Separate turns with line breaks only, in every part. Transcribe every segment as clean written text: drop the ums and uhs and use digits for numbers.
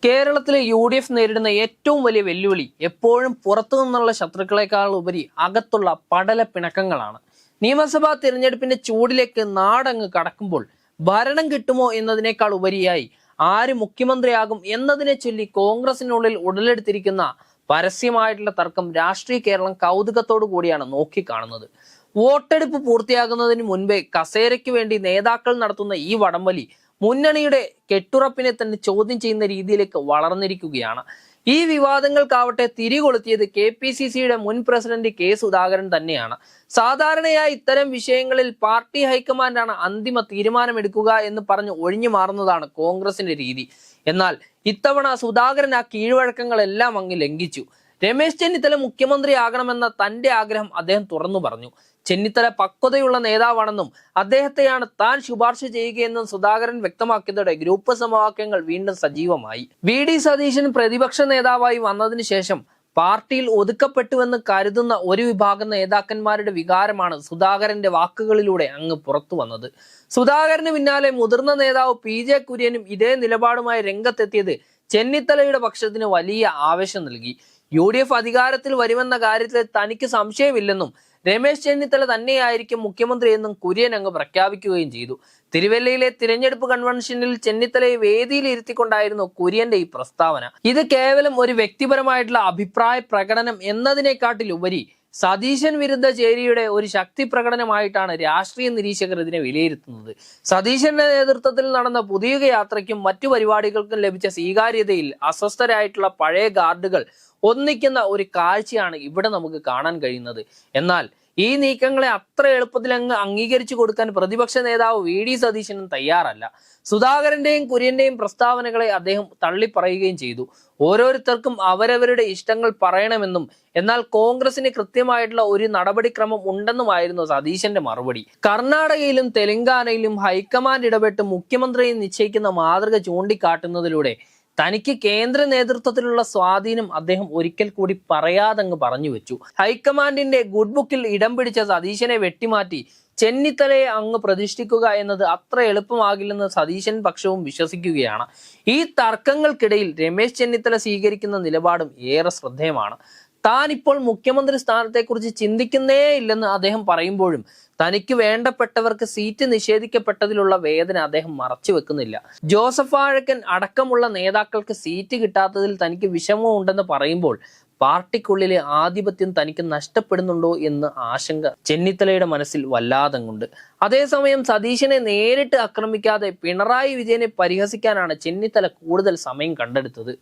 കേരളത്തിലെ UDF നേരിടുന്ന ഏറ്റവും വലിയ വെല്ലുവിളി എപ്പോഴും പുറത്തു നിന്നുള്ള ശത്രുക്കളെക്കാൾ ഉപരി അകത്തുള്ള പടല പിണക്കങ്ങളാണ്. നിയമസഭാ തിരഞ്ഞെടുപ്പിന്റെ ചൂടിലേക്ക് നാടങ്ങ് കടക്കുമ്പോൾ ഭരണം കിട്ടുമോ എന്നതിനേക്കാൾ ഉപരിയായി ആര് മുഖ്യമന്ത്രിയാകും എന്നതിനെ ചൊല്ലി കോൺഗ്രസിനുള്ളിൽ ഉടലെടുത്തിരിക്കുന്ന പരസ്യമായിട്ടുള്ള തർക്കം രാഷ്ട്രീയ കേരളം കൗതുകത്തോടു കൂടിയാണ് നോക്കിക്കാണുന്നത്. വോട്ടെടുപ്പ് പൂർത്തിയാകുന്നതിന് മുൻപേ കസേരയ്ക്ക് വേണ്ടി നേതാക്കൾ നടത്തുന്ന ഈ വടംവലി മുന്നണിയുടെ കെട്ടുറപ്പിനെ തന്നെ ചോദ്യം ചെയ്യുന്ന രീതിയിലേക്ക് വളർന്നിരിക്കുകയാണ്. ഈ വിവാദങ്ങൾക്കാവട്ടെ തിരികൊളുത്തിയത് KPCCയുടെ മുൻ പ്രസിഡന്റ് K സുധാകരൻ തന്നെയാണ്. സാധാരണയായി ഇത്തരം വിഷയങ്ങളിൽ പാർട്ടി ഹൈക്കമാൻഡാണ് അന്തിമ തീരുമാനമെടുക്കുക എന്ന് പറഞ്ഞ് ഒഴിഞ്ഞു മാറുന്നതാണ് കോൺഗ്രസിന്റെ രീതി. എന്നാൽ ഇത്തവണ സുധാകരൻ ആ കീഴ്വഴക്കങ്ങളെല്ലാം അങ്ങ് ലംഘിച്ചു. രമേശ് ചെന്നിത്തല മുഖ്യമന്ത്രിയാകണമെന്ന തന്റെ ആഗ്രഹം അദ്ദേഹം തുറന്നു പറഞ്ഞു. ചെന്നിത്തല പക്വതയുള്ള നേതാവാണെന്നും അദ്ദേഹത്തെയാണ് താൻ ശുപാർശ ചെയ്യുകയെന്നും സുധാകരൻ വ്യക്തമാക്കിയതോടെ ഗ്രൂപ്പ് സമവാക്യങ്ങൾ വീണ്ടും സജീവമായി. VD സതീശൻ പ്രതിപക്ഷ നേതാവായി വന്നതിന് ശേഷം പാർട്ടിയിൽ ഒതുക്കപ്പെട്ടുവെന്ന് കരുതുന്ന ഒരു വിഭാഗം നേതാക്കന്മാരുടെ വികാരമാണ് സുധാകരന്റെ വാക്കുകളിലൂടെ അങ്ങ് പുറത്തു വന്നത്. സുധാകരന് പിന്നാലെ മുതിർന്ന നേതാവ് PJ കുര്യനും ഇതേ നിലപാടുമായി രംഗത്തെത്തിയത് ചെന്നിത്തലയുടെ പക്ഷത്തിന് വലിയ ആവേശം നൽകി. UDF അധികാരത്തിൽ വരുമെന്ന കാര്യത്തിൽ തനിക്ക് സംശയമില്ലെന്നും രമേശ് ചെന്നിത്തല തന്നെയായിരിക്കും മുഖ്യമന്ത്രി എന്നും കുര്യൻ അങ്ങ് പ്രഖ്യാപിക്കുകയും ചെയ്തു. തിരുവല്ലയിലെ തിരഞ്ഞെടുപ്പ് കൺവെൻഷനിൽ ചെന്നിത്തലയെ വേദിയിൽ ഇരുത്തിക്കൊണ്ടായിരുന്നു കുര്യന്റെ ഈ പ്രസ്താവന. ഇത് കേവലം ഒരു വ്യക്തിപരമായിട്ടുള്ള അഭിപ്രായ പ്രകടനം എന്നതിനെക്കാട്ടിലുപരി സതീശൻ വിരുദ്ധ ചേരിയുടെ ഒരു ശക്തി പ്രകടനമായിട്ടാണ് രാഷ്ട്രീയ നിരീക്ഷകർ ഇതിനെ വിലയിരുത്തുന്നത്. സതീശന്റെ നേതൃത്വത്തിൽ നടന്ന പുതിയ യാത്രയ്ക്കും മറ്റു പരിപാടികൾക്കും ലഭിച്ച സ്വീകാര്യതയിൽ അസ്വസ്ഥരായിട്ടുള്ള പഴയ ഗാർഡുകൾ ഒന്നിക്കുന്ന ഒരു കാഴ്ചയാണ് ഇവിടെ നമുക്ക് കാണാൻ കഴിയുന്നത്. എന്നാൽ ഈ നീക്കങ്ങളെ അത്ര എളുപ്പത്തിൽ അങ്ങ് അംഗീകരിച്ചു കൊടുക്കാൻ പ്രതിപക്ഷ നേതാവ് VD സതീശനും തയ്യാറല്ല. സുധാകരന്റെയും കുര്യന്റെയും പ്രസ്താവനകളെ അദ്ദേഹം തള്ളിപ്പറയുകയും ചെയ്തു. ഓരോരുത്തർക്കും അവരവരുടെ ഇഷ്ടങ്ങൾ പറയണമെന്നും എന്നാൽ കോൺഗ്രസിന് കൃത്യമായിട്ടുള്ള ഒരു നടപടിക്രമം ഉണ്ടെന്നുമായിരുന്നു സതീശന്റെ മറുപടി. കർണാടകയിലും തെലങ്കാനയിലും ഹൈക്കമാൻഡ് ഇടപെട്ട് മുഖ്യമന്ത്രിയെ നിശ്ചയിക്കുന്ന മാതൃക ചൂണ്ടിക്കാട്ടുന്നതിലൂടെ തനിക്ക് കേന്ദ്ര നേതൃത്വത്തിലുള്ള സ്വാധീനം അദ്ദേഹം ഒരിക്കൽ കൂടി പറയാതങ്ങ് പറഞ്ഞു വെച്ചു. ഹൈക്കമാൻഡിന്റെ ഗുഡ് ബുക്കിൽ ഇടം പിടിച്ച സതീശനെ വെട്ടിമാറ്റി ചെന്നിത്തലയെ അങ്ങ് പ്രതിഷ്ഠിക്കുക എന്നത് അത്ര എളുപ്പമാകില്ലെന്ന് സതീശൻ പക്ഷവും വിശ്വസിക്കുകയാണ്. ഈ തർക്കങ്ങൾക്കിടയിൽ രമേശ് ചെന്നിത്തല സ്വീകരിക്കുന്ന നിലപാടും ഏറെ ശ്രദ്ധേയമാണ്. താൻ ഇപ്പോൾ മുഖ്യമന്ത്രി സ്ഥാനത്തെക്കുറിച്ച് ചിന്തിക്കുന്നേ ഇല്ലെന്ന് അദ്ദേഹം പറയുമ്പോഴും തനിക്ക് വേണ്ടപ്പെട്ടവർക്ക് സീറ്റ് നിഷേധിക്കപ്പെട്ടതിലുള്ള വേദന അദ്ദേഹം മറച്ചു വെക്കുന്നില്ല. ജോസഫ് വാഴക്കൻ അടക്കമുള്ള നേതാക്കൾക്ക് സീറ്റ് കിട്ടാത്തതിൽ തനിക്ക് വിഷമമുണ്ടെന്ന് പറയുമ്പോൾ പാർട്ടിക്കുള്ളിലെ ആധിപത്യം തനിക്ക് നഷ്ടപ്പെടുന്നുണ്ടോ എന്ന് ആശങ്ക ചെന്നിത്തലയുടെ മനസ്സിൽ വല്ലാതങ്ങുണ്ട്. അതേസമയം സതീശനെ നേരിട്ട് ആക്രമിക്കാതെ പിണറായി വിജയനെ പരിഹസിക്കാനാണ് ചെന്നിത്തല കൂടുതൽ സമയം കണ്ടെടുത്തത്.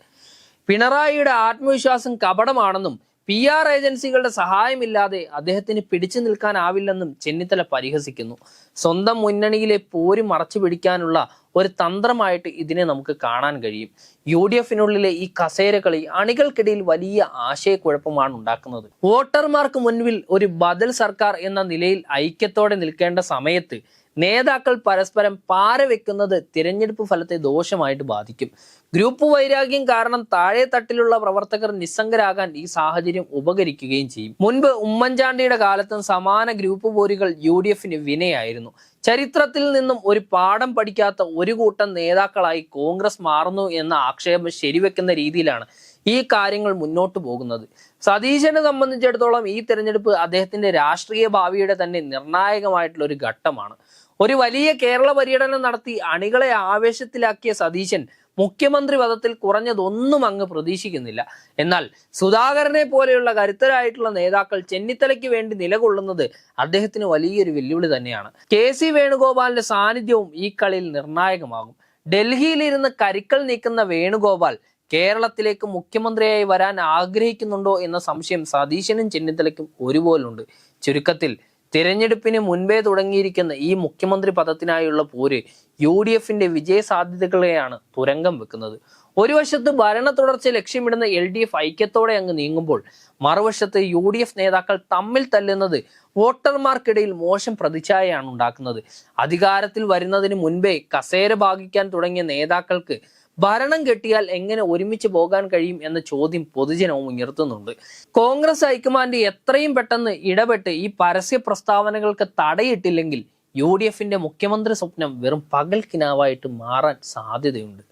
പിണറായിയുടെ ആത്മവിശ്വാസം കപടമാണെന്നും PR ഏജൻസികളുടെ സഹായമില്ലാതെ അദ്ദേഹത്തിന് പിടിച്ചു നിൽക്കാനാവില്ലെന്നും ചെന്നിത്തല പരിഹസിക്കുന്നു. സ്വന്തം മുന്നണിയിലെ പോര് മറച്ചു പിടിക്കാനുള്ള ഒരു തന്ത്രമായിട്ട് ഇതിനെ നമുക്ക് കാണാൻ കഴിയും. UDFനുള്ളിലെ ഈ കസേരകളി അണികൾക്കിടയിൽ വലിയ ആശയക്കുഴപ്പമാണ് ഉണ്ടാക്കുന്നത്. വോട്ടർമാർക്ക് മുൻപിൽ ഒരു ബദൽ സർക്കാർ എന്ന നിലയിൽ ഐക്യത്തോടെ നിൽക്കേണ്ട സമയത്ത് നേതാക്കൾ പരസ്പരം പാരവെക്കുന്നത് തിരഞ്ഞെടുപ്പ് ഫലത്തെ ദോഷമായിട്ട് ബാധിക്കും. ഗ്രൂപ്പ് വൈരാഗ്യം കാരണം താഴെ തട്ടിലുള്ള പ്രവർത്തകർ നിസ്സംഗരാകാൻ ഈ സാഹചര്യം ഉപകരിക്കുകയും ചെയ്യും. മുൻപ് ഉമ്മൻചാണ്ടിയുടെ കാലത്തും സമാന ഗ്രൂപ്പ് പോരുകൾ UDFന് വിനയായിരുന്നു. ചരിത്രത്തിൽ നിന്നും ഒരു പാഠം പഠിക്കാത്ത ഒരു കൂട്ടം നേതാക്കളായി കോൺഗ്രസ് മാറുന്നു എന്ന ആക്ഷേപം ശരിവെക്കുന്ന രീതിയിലാണ് ഈ കാര്യങ്ങൾ മുന്നോട്ട് പോകുന്നത്. സതീശനെ സംബന്ധിച്ചിടത്തോളം ഈ തെരഞ്ഞെടുപ്പ് അദ്ദേഹത്തിന്റെ രാഷ്ട്രീയ ഭാവിയുടെ തന്നെ നിർണായകമായിട്ടുള്ള ഒരു ഘട്ടമാണ്. ഒരു വലിയ കേരള പര്യടനം നടത്തി അണികളെ ആവേശത്തിലാക്കിയ സതീശൻ മുഖ്യമന്ത്രി പദത്തിൽ കുറഞ്ഞതൊന്നും അങ്ങ് പ്രതീക്ഷിക്കുന്നില്ല. എന്നാൽ സുധാകരനെ പോലെയുള്ള കരുത്തരായിട്ടുള്ള നേതാക്കൾ ചെന്നിത്തലയ്ക്ക് വേണ്ടി നിലകൊള്ളുന്നത് അദ്ദേഹത്തിന് വലിയൊരു വെല്ലുവിളി തന്നെയാണ്. KC വേണുഗോപാലിന്റെ സാന്നിധ്യവും ഈ കളിയിൽ നിർണായകമാകും. ഡൽഹിയിലിരുന്ന് കരിക്കൽ നീക്കുന്ന വേണുഗോപാൽ കേരളത്തിലേക്ക് മുഖ്യമന്ത്രിയായി വരാൻ ആഗ്രഹിക്കുന്നുണ്ടോ എന്ന സംശയം സതീശനും ചെന്നിത്തലയ്ക്കും ഒരുപോലുണ്ട്. ചുരുക്കത്തിൽ തിരഞ്ഞെടുപ്പിന് മുൻപേ തുടങ്ങിയിരിക്കുന്ന ഈ മുഖ്യമന്ത്രി പദത്തിനായുള്ള പോര് UDFന്റെ വിജയ സാധ്യതകളെയാണ് തുരങ്കം വെക്കുന്നത്. ഒരു വശത്ത് ഭരണ തുടർച്ച ലക്ഷ്യമിടുന്ന LDF ഐക്യത്തോടെ അങ്ങ് നീങ്ങുമ്പോൾ മറുവശത്ത് UDF നേതാക്കൾ തമ്മിൽ തല്ലുന്നത് വോട്ടർമാർക്കിടയിൽ മോശം പ്രതിച്ഛായയാണ് ഉണ്ടാക്കുന്നത്. അധികാരത്തിൽ വരുന്നതിന് മുൻപേ കസേര ഭാഗിക്കാൻ തുടങ്ങിയ നേതാക്കൾക്ക് ഭരണം കെട്ടിയാൽ എങ്ങനെ ഒരുമിച്ച് പോകാൻ കഴിയും എന്ന ചോദ്യം പൊതുജനവും ഉയർത്തുന്നുണ്ട്. കോൺഗ്രസ് ഹൈക്കമാൻഡ് എത്രയും പെട്ടെന്ന് ഇടപെട്ട് ഈ പരസ്യ പ്രസ്താവനകൾക്ക് തടയിട്ടില്ലെങ്കിൽ UDFന്റെ മുഖ്യമന്ത്രി സ്വപ്നം വെറും പകൽ കിനാവായിട്ട് മാറാൻ സാധ്യതയുണ്ട്.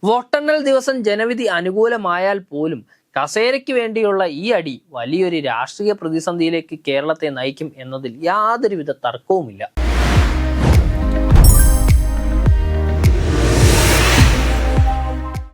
വോട്ടെണ്ണൽ ദിവസം ജനവിധി അനുകൂലമായാൽ പോലും കസേരയ്ക്ക് വേണ്ടിയുള്ള ഈ അടി വലിയൊരു രാഷ്ട്രീയ പ്രതിസന്ധിയിലേക്ക് കേരളത്തെ നയിക്കും എന്നതിൽ യാതൊരുവിധ തർക്കവുമില്ല.